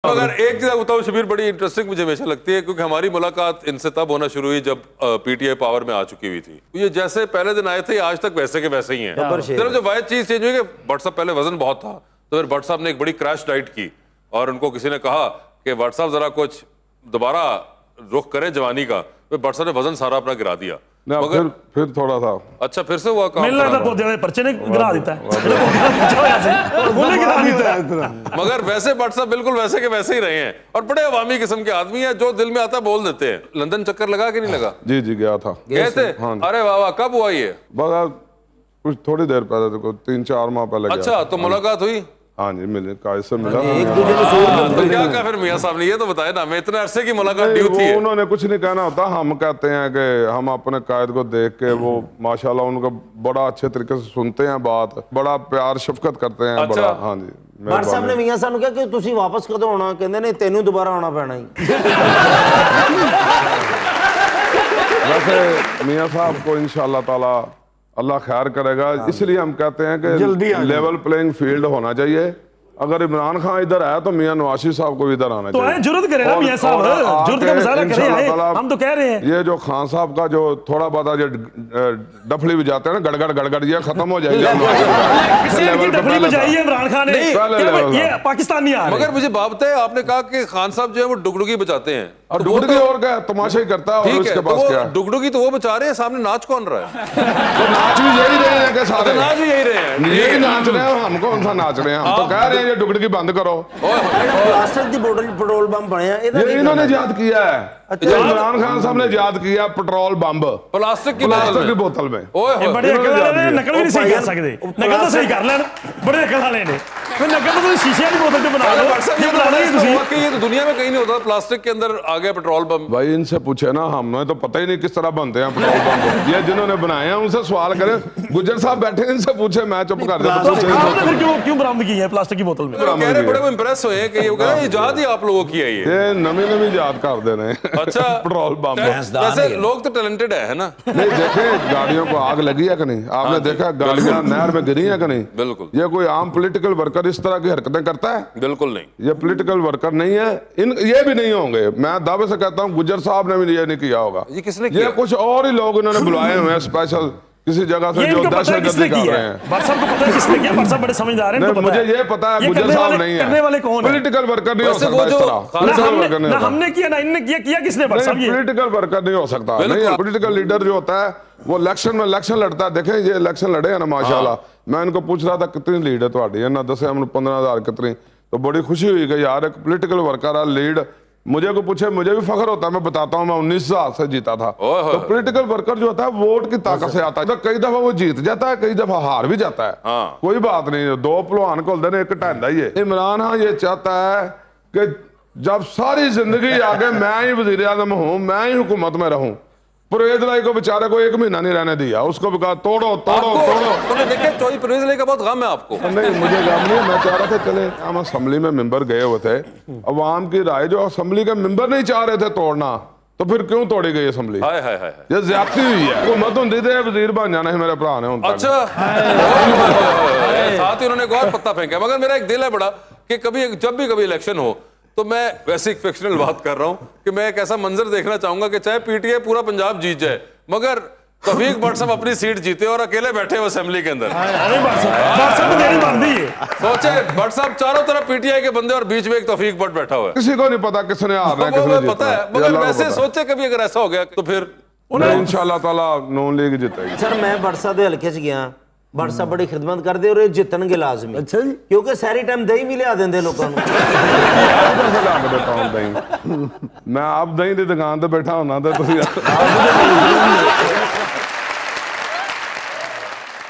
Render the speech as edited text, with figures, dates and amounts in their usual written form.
मगर एक चीज बताऊं शबीर, बड़ी इंटरेस्टिंग मुझे हमेशा लगती है, क्योंकि हमारी मुलाकात इनसे तब होना शुरू हुई जब पीटीआई पावर में आ चुकी हुई थी। ये जैसे पहले दिन आए थे आज तक वैसे के वैसे ही हैं। सिर्फ जो वायद चीज चेंज हुई कि भट्ट साहब पहले वजन बहुत था, तो फिर भट्ट साहब ने एक बड़ी क्रैश डाइट की और उनको किसी ने कहा कि भट्ट साहब जरा कुछ दोबारा रुख करें जवानी का, फिर भट्ट साहब ने वजन सारा अपना गिरा दिया। मगर फिर थोड़ा था अच्छा, फिर से हुआ काम। मिल रहा था पौधे पर्चे ने गिरा देता है, मगर वैसे भट्ट साहब बिल्कुल वैसे के वैसे ही रहे हैं और बड़े अवामी किस्म के आदमी हैं, जो दिल में आता है बोल देते हैं। लंदन चक्कर लगा कि नहीं लगा? जी जी गया था। गए थे? अरे वाह वाह, कब हुआ ये? बस कुछ थोड़ी देर पहले, देखो 3-4 माह पहले। अच्छा, तो मुलाकात हुई? हाँ जी, मिले, कैसे मिला। तो क्या कहा फिर मियां साहब ने, ये तो बताया ना, मैं इतने अरसे की मुलाकात ड्यू थी। उन्होंने कुछ नहीं कहना होता, हम कहते हैं कि हम अपने कायद को देख के वो माशाल्लाह उनको बड़ा अच्छे तरीके से सुनते हैं, बात बड़ा प्यार शफकत करते हैं। अच्छा। बड़ा हाँ जी। भट्ट साहब ने मियां साहब ਨੂੰ ਕਿਹਾ ਕਿ ਤੁਸੀਂ ਵਾਪਸ ਕਦੋਂ ਆਉਣਾ? ਕਹਿੰਦੇ ਨੇ ਤੈਨੂੰ ਦੁਬਾਰਾ ਆਉਣਾ ਪੈਣਾ ਹੀ। वैसे मियां साहब को इंशाल्लाह ताला अल्लाह खैर करेगा, इसलिए हम कहते हैं कि लेवल प्लेइंग फील्ड होना चाहिए। अगर इमरान खान इधर आया तो मियां नवाशी साहब को भी इधर आना चाहिए। तो जुर्रत करें ना मियां साहब, जुर्रत का मसाला करें, हम तो कह रहे हैं। ये जो खान साहब का जो थोड़ा बहुत डफली बजाते हैं ना, गड़गड़ गड़गड़, ये खत्म हो जाएगा। डफली बजाई है इमरान खान ने, ये पाकिस्तान नहीं आ रहा। मगर मुझे बात है, आपने कहा कि खान साहब जो है वो डुगडुगी बजाते हैं, और डुगडुगी और क्या तमाशा ही करता है, और उसके पास क्या? डुगडुगी तो वो बचा रहे हैं, सामने नाच कौन रहा है? तो नाच भी यही रहे हैं, सारे नाच भी यही रहे हैं, यही नाच रहे हैं। हम कौन सा नाच रहे हैं? हम तो कह रहे हैं ये डुगडुगी बंद करो। प्लास्टिक दी बोतल पेट्रोल बम बनया, ये इन्होंने याद किया है। इमरान खान साहब ने याद किया पेट्रोल बम प्लास्टिक की बोतल में। बड़े अकल वाले ने नकल भी नहीं सही कर सकते, नकल तो सही कर लेना, बड़े अकल वाले ने। नकल तो शीशे वाली बोतल तो बना लो, ये बनाना ही तुसी। ये तो दुनिया में कहीं नहीं होता, प्लास्टिक के अंदर आ गया पेट्रोल बम। भाई इनसे पूछे ना, हमें तो पता ही नहीं किस तरह बनते हैं पेट्रोल बम। ये जिन्होंने बनाए हैं उनसे सवाल करें। गुज्जर साहब बैठे हैं, इनसे पूछे, मैं चुप कर देता। क्यों बरामद की है प्लास्टिक की बोतल में? कह रहे बड़े इंप्रेस हुए कि ये इजाद ही आप लोगों की है। ये नवी याद कर दे रहे हैं। अच्छा, पेट्रोल बम। वैसे लोग तो टैलेंटेड है ना? नहीं, देखे गाड़ियों को आग लगी है कि नहीं? आपने देखा गाड़ियां नहर में गिरी है कि नहीं? बिल्कुल। ये कोई आम पॉलिटिकल वर्कर इस तरह की हरकतें करता है? बिल्कुल नहीं, ये पॉलिटिकल वर्कर नहीं है। ये भी नहीं होंगे, मैं दावे से कहता हूं। गुज्जर साहब ने भी ये नहीं किया होगा। ये किसने किया? ये कुछ और ही लोग इन्होंने बुलाए हुए हैं स्पेशल किसी जगह से, जो दहशतगर्दी कर रहे हैं। भट्ट साहब को पता है किसने किया? भट्ट साहब बड़े समझदार हैं, नहीं, मुझे ये पता है गुज्जर साहब नहीं है। करने वाले कौन है? पॉलिटिकल वर्कर नहीं हो सकता इस तरह। ना हमने किया ना इनने किया किसने? भट्ट साहब ये पॉलिटिकल वर्कर नहीं हो सकता। नहीं, पॉलिटिकल लीडर जो होता है वो इलेक्शन में इलेक्शन लड़ता है। देखें ये इलेक्शन लड़े हैं ना, माशाल्लाह। मैं इनको पूछ रहा था कितनी लीड है तुम्हारी, ना 10-15,000 कितनी, तो बड़ी खुशी हुई कि यार एक पॉलिटिकल वर्कर है लीड। मुझे को पूछे, मुझे भी फख्र होता है, मैं बताता हूँ मैं 19,000 से जीता था। तो पॉलिटिकल वर्कर जो होता है वोट की ताकत से आता है। तो कई दफा वो जीत जाता है, कई दफा हार भी जाता है। कोई बात नहीं, दो पहलवान को ने एक ढांडा ही है। इमरान खान ये चाहता है कि जब सारी जिंदगी आगे मैं ही वजीर आजम हूँ, मैं ही हुकूमत में रहूं। परवेज लाई को बेचारे को 1 महीना नहीं रहने दिया, उसको भी कहा तोड़ो तोड़ो तोड़ो। देखिए चौधरी परवेज लाई का बहुत गम है आपको? नहीं, मुझे गम नहीं। मैं चाह रहा था चले, हम असेंबली में मेंबर गए हुए थे, अवाम की राय जो असेंबली के मेंबर नहीं चाह रहे थे तोड़ना, तो फिर क्यों तोड़ी गई असेंबली? ये ज्यादती हुई है। हुकूमत होती थी वजीर बन जाना है मेरे भरा ने। अच्छा, साथ ही उन्होंने एक और पत्ता फेंका। मगर मेरा एक दिल है बड़ा कि कभी जब भी कभी इलेक्शन हो तो मैं वैसे एक फिक्शनल बात कर रहा हूं कि मैं एक ऐसा मंजर देखना चाहूंगा कि चाहे पीटीआई पूरा पंजाब जीत जाए, मगर तौफीक भट्ट साहब अपनी सीट जीते और अकेले बैठे हो असेंबली के अंदर। सोचे भट्ट साहब चारों तरफ पीटीआई के बंदे और बीच में एक तौफीक भट्ट बैठा हुआ है। किसी को नहीं पता किसने हारना है, किसने जीतना पता है। मगर वैसे सोचे कभी अगर ऐसा हो गया तो फिर इंशाल्लाह ताला नून लीग जीतेगी। सर मैं भट्ट साहब के हल्के च गया, भट्ट साहब बड़ी खिदमत करते और जितने लाजमी। अच्छा जी, क्योंकि सारी टाइम दही भी लिया देंगे लोगों को। मैं आप दही की दुकान पर बैठा होना तो